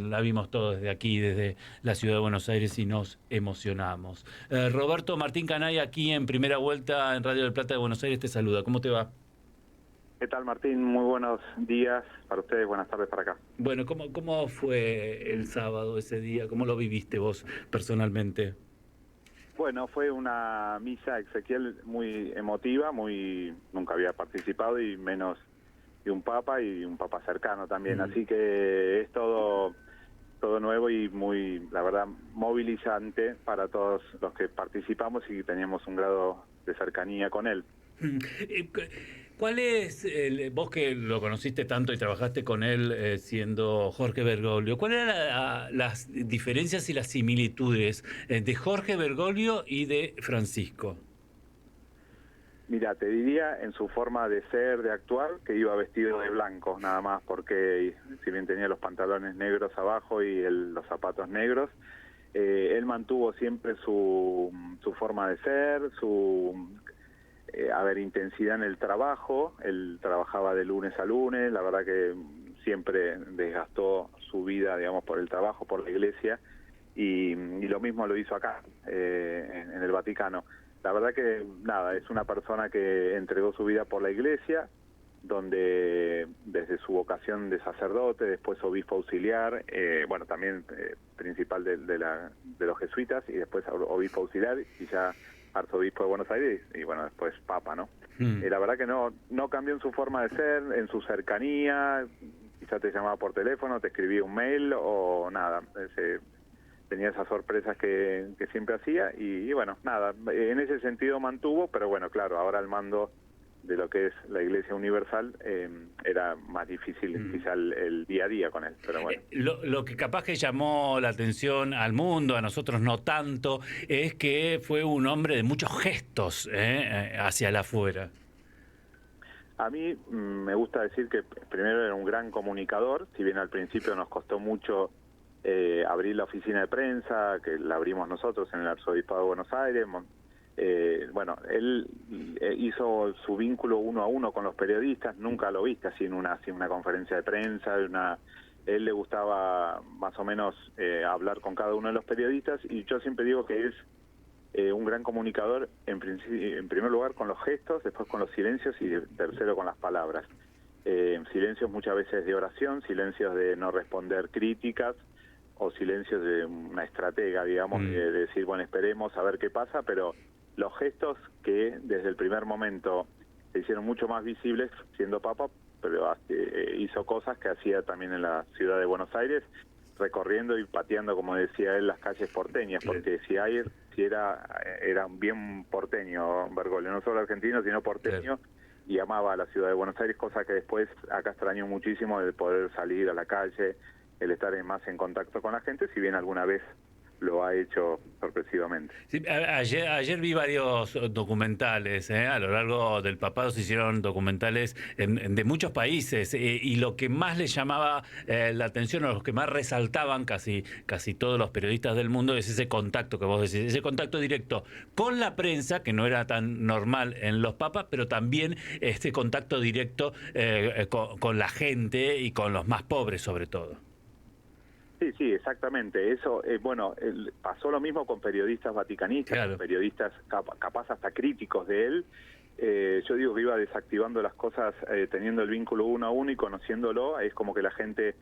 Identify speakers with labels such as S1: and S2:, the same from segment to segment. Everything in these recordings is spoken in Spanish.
S1: la vimos todos desde aquí, desde la ciudad de Buenos Aires, y nos emocionamos. Roberto Martín Canay, aquí en Primera Vuelta en Radio del Plata de Buenos Aires, te saluda. ¿Cómo te va?
S2: ¿Qué tal, Martín? Muy buenos días para ustedes, buenas tardes para acá.
S1: Bueno, ¿cómo fue el sábado, ese día? ¿Cómo lo viviste vos personalmente?
S2: Bueno, fue una misa exequial muy emotiva, nunca había participado y menos de un papa y un papa cercano también, así que es todo nuevo y muy, la verdad, movilizante para todos los que participamos y teníamos un grado de cercanía con él.
S1: ¿Cuál es, vos que lo conociste tanto y trabajaste con él siendo Jorge Bergoglio, cuáles eran las diferencias y las similitudes de Jorge Bergoglio y de Francisco?
S2: Mira, te diría en su forma de ser, de actuar, que iba vestido de blanco, nada más, porque si bien tenía los pantalones negros abajo y los zapatos negros, él mantuvo siempre su forma de ser, intensidad en el trabajo. Él trabajaba de lunes a lunes, la verdad que siempre desgastó su vida, digamos, por el trabajo, por la iglesia, y lo mismo lo hizo acá, en el Vaticano. La verdad que, nada, es una persona que entregó su vida por la iglesia, donde desde su vocación de sacerdote, después obispo auxiliar, también principal de los jesuitas, y después obispo auxiliar, y ya arzobispo de Buenos Aires, y bueno, después papa, ¿no? La verdad que no cambió en su forma de ser, en su cercanía, quizá te llamaba por teléfono, te escribía un mail, o nada, tenía esas sorpresas que siempre hacía, y bueno, nada, en ese sentido mantuvo, pero bueno, claro, ahora al mando de lo que es la Iglesia Universal, era más difícil quizá el día a día con él, pero bueno.
S1: Lo que capaz que llamó la atención al mundo, a nosotros no tanto, es que fue un hombre de muchos gestos hacia el afuera.
S2: A mí me gusta decir que primero era un gran comunicador, si bien al principio nos costó mucho abrir la oficina de prensa, que la abrimos nosotros en el Arzobispado de Buenos Aires. Él hizo su vínculo uno a uno con los periodistas, nunca lo viste así en una conferencia de prensa, él le gustaba más o menos hablar con cada uno de los periodistas, y yo siempre digo que es un gran comunicador, en primer lugar con los gestos, después con los silencios y tercero con las palabras. Silencios muchas veces de oración, silencios de no responder críticas, o silencios de una estratega, digamos, de decir, bueno, esperemos a ver qué pasa, pero los gestos que desde el primer momento se hicieron mucho más visibles siendo papa, pero hizo cosas que hacía también en la ciudad de Buenos Aires, recorriendo y pateando, como decía él, las calles porteñas, porque era bien porteño Bergoglio, no solo argentino, sino porteño, y amaba a la ciudad de Buenos Aires, cosa que después acá extrañó muchísimo, el poder salir a la calle, el estar más en contacto con la gente, si bien alguna vez lo ha hecho sorpresivamente.
S1: Sí, ayer vi varios documentales, a lo largo del papado se hicieron documentales de muchos países, y lo que más les llamaba la atención, o los que más resaltaban casi todos los periodistas del mundo, es ese contacto que vos decís, ese contacto directo con la prensa, que no era tan normal en los papas, pero también este contacto directo con la gente y con los más pobres sobre todo.
S2: Sí, exactamente. Eso, pasó lo mismo con periodistas vaticanistas,
S1: Claro.
S2: Con periodistas capaz hasta críticos de él. Yo digo que iba desactivando las cosas, teniendo el vínculo uno a uno y conociéndolo, es como que la gente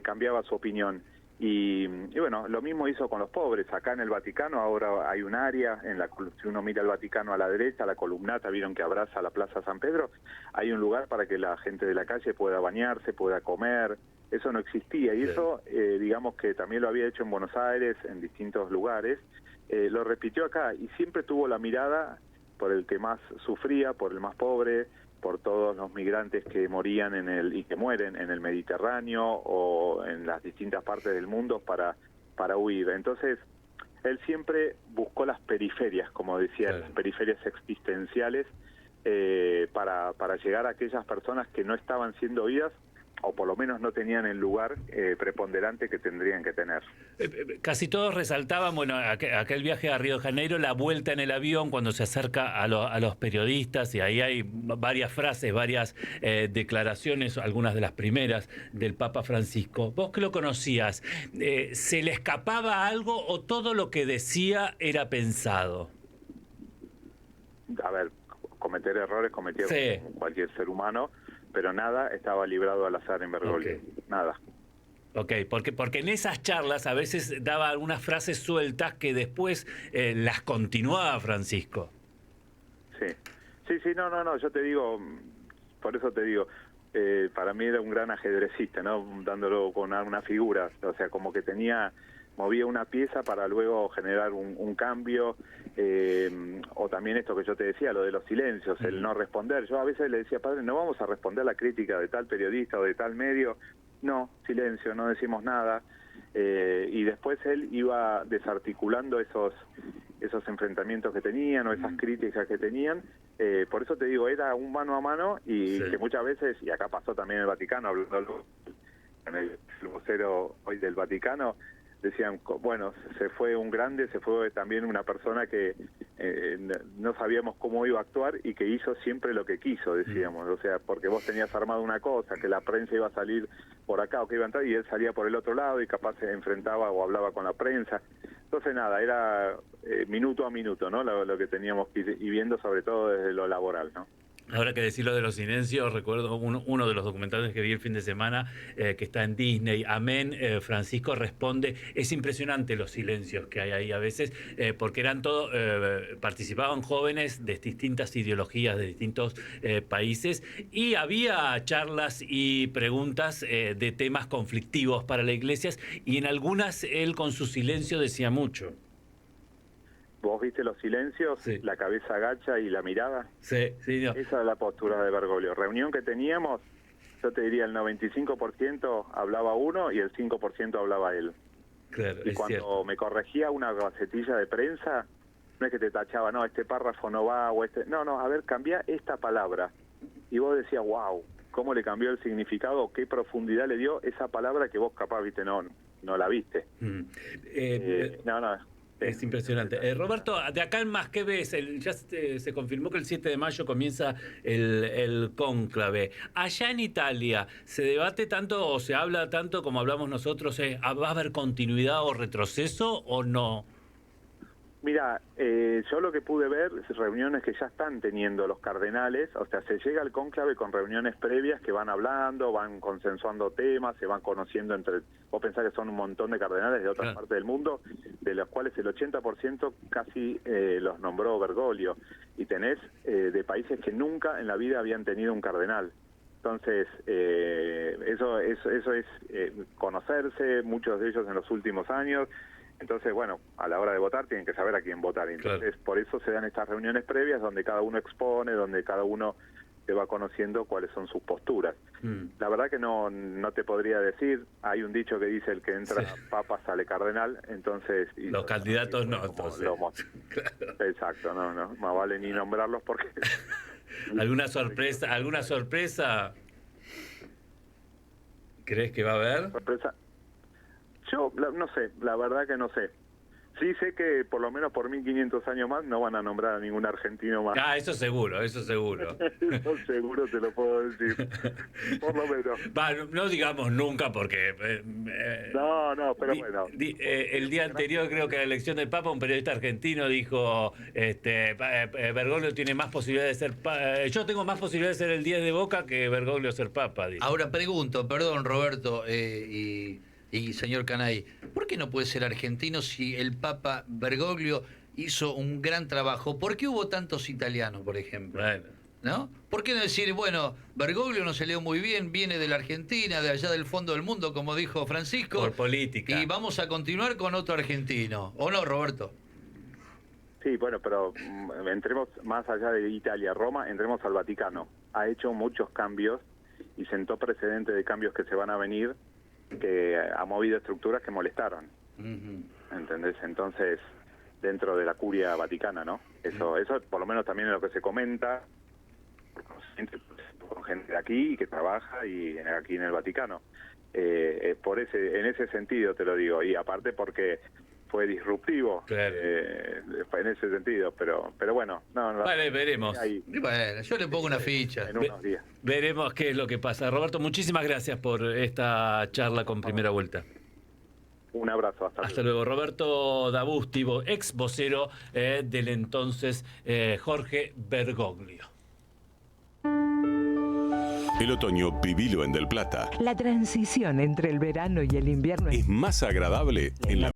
S2: cambiaba su opinión. Y bueno, lo mismo hizo con los pobres. Acá en el Vaticano ahora hay un área, si uno mira el Vaticano a la derecha, la columnata, vieron que abraza la Plaza San Pedro, hay un lugar para que la gente de la calle pueda bañarse, pueda comer. Eso no existía, y eso, digamos que también lo había hecho en Buenos Aires, en distintos lugares, lo repitió acá, y siempre tuvo la mirada por el que más sufría, por el más pobre, por todos los migrantes que morían y que mueren en el Mediterráneo o en las distintas partes del mundo para huir. Entonces, él siempre buscó las periferias, como decía, las periferias existenciales, para llegar a aquellas personas que no estaban siendo oídas, o por lo menos no tenían el lugar preponderante que tendrían que tener.
S1: Casi todos resaltaban, bueno, aquel viaje a Río de Janeiro, la vuelta en el avión cuando se acerca a los periodistas, y ahí hay varias frases, varias declaraciones, algunas de las primeras del Papa Francisco. Vos que lo conocías, ¿se le escapaba algo o todo lo que decía era pensado?
S2: A ver, cometer errores cometía
S1: Sí.
S2: cualquier ser humano, pero nada estaba librado al azar en Bergoglio, nada.
S1: Ok, porque en esas charlas a veces daba algunas frases sueltas que después las continuaba Francisco.
S2: Sí, sí, no, yo te digo, por eso te digo, para mí era un gran ajedrecista, ¿no? Dándolo con una figura, o sea, como que movía una pieza para luego generar un cambio, o también esto que yo te decía, lo de los silencios, el no responder. Yo a veces le decía, padre, no vamos a responder la crítica de tal periodista o de tal medio. No, silencio, no decimos nada. Y después él iba desarticulando esos enfrentamientos que tenían o esas críticas que tenían. Por eso te digo, era un mano a mano y que muchas veces, y acá pasó también en el Vaticano, hablando con el vocero hoy del Vaticano, decían, bueno, se fue un grande, se fue también una persona que no sabíamos cómo iba a actuar y que hizo siempre lo que quiso, decíamos. O sea, porque vos tenías armado una cosa, que la prensa iba a salir por acá o que iba a entrar, y él salía por el otro lado y capaz se enfrentaba o hablaba con la prensa. Entonces, nada, era minuto a minuto, ¿no? Lo que teníamos que ir viendo, sobre todo desde lo laboral, ¿no?
S1: Ahora que decir lo de los silencios, recuerdo uno de los documentales que vi el fin de semana, que está en Disney, Amén, Francisco responde. Es impresionante los silencios que hay ahí a veces, porque eran todos, participaban jóvenes de distintas ideologías, de distintos países, y había charlas y preguntas de temas conflictivos para las iglesias, y en algunas él con su silencio decía mucho.
S2: Vos viste los silencios,
S1: Sí.
S2: la cabeza agacha y la mirada.
S1: Sí, sí, no.
S2: Esa es la postura de Bergoglio. Reunión que teníamos, yo te diría el 95% hablaba uno y el 5% hablaba él.
S1: Claro,
S2: Y
S1: es
S2: cuando
S1: cierto.
S2: me corregía una gacetilla de prensa, no es que te tachaba, no, este párrafo no va, o este... No, a ver, cambia esta palabra. Y vos decías, wow, cómo le cambió el significado, qué profundidad le dio esa palabra que vos capaz, viste, no la viste. No.
S1: Es impresionante. Roberto, de acá en más, ¿qué ves? Ya se confirmó que el 7 de mayo comienza el cónclave. Allá en Italia, ¿se debate tanto o se habla tanto como hablamos nosotros? ¿Va a haber continuidad o retroceso o no?
S2: Mira, yo lo que pude ver es reuniones que ya están teniendo los cardenales, o sea, se llega al cónclave con reuniones previas que van hablando, van consensuando temas, se van conociendo entre... Vos pensás que son un montón de cardenales de otras partes del mundo, de los cuales el 80% casi los nombró Bergoglio, y tenés de países que nunca en la vida habían tenido un cardenal. Entonces, eso es conocerse, muchos de ellos en los últimos años. Entonces, bueno, a la hora de votar tienen que saber a quién votar. Entonces, por eso se dan estas reuniones previas donde cada uno expone, donde cada uno se va conociendo cuáles son sus posturas. La verdad que no te podría decir. Hay un dicho que dice: el que entra papa sale cardenal. Entonces,
S1: los candidatos no, entonces.
S2: Claro. Exacto, no, más vale ni nombrarlos porque...
S1: ¿Alguna sorpresa crees que va a haber?
S2: ¿Sorpresa? Yo no sé, la verdad que no sé. Sí sé que por lo menos por 1500 años más no van a nombrar a ningún argentino más.
S1: Eso seguro, eso seguro.
S2: Eso seguro te lo puedo decir. Por lo menos.
S1: No digamos nunca porque...
S2: no, pero bueno.
S1: El día anterior, creo que a la elección del Papa, un periodista argentino dijo, Bergoglio tiene más posibilidades de ser... yo tengo más posibilidades de ser el 10 de Boca que Bergoglio ser Papa. Dijo.
S3: Ahora pregunto, perdón Roberto y señor Canay, ¿por qué no puede ser argentino si el Papa Bergoglio hizo un gran trabajo? ¿Por qué hubo tantos italianos, por ejemplo?
S1: Bueno.
S3: ¿No? ¿Por qué no decir, bueno, Bergoglio no se leo muy bien, viene de la Argentina, de allá del fondo del mundo, como dijo Francisco?
S1: Por política.
S3: Y vamos a continuar con otro argentino. ¿O no, Roberto?
S2: Sí, bueno, pero entremos más allá de Italia, Roma, entremos al Vaticano. Ha hecho muchos cambios y sentó precedente de cambios que se van a venir, que ha movido estructuras que molestaron. ¿Entendés? Entonces, dentro de la curia vaticana, ¿no? Eso por lo menos también es lo que se comenta. con gente de aquí y que trabaja y aquí en el Vaticano. En ese sentido te lo digo, y aparte porque fue disruptivo,
S1: claro.
S2: En ese sentido, pero bueno,
S1: Vale, veremos.
S3: Y bueno, yo le pongo una ficha.
S2: En unos días.
S1: Veremos qué es lo que pasa. Roberto, muchísimas gracias por esta charla con Primera Vuelta.
S2: Un abrazo,
S1: hasta luego. Roberto Dabusti, ex vocero del entonces Jorge Bergoglio.
S4: El otoño vivilo en Del Plata.
S5: La transición entre el verano y el invierno
S4: es más agradable en la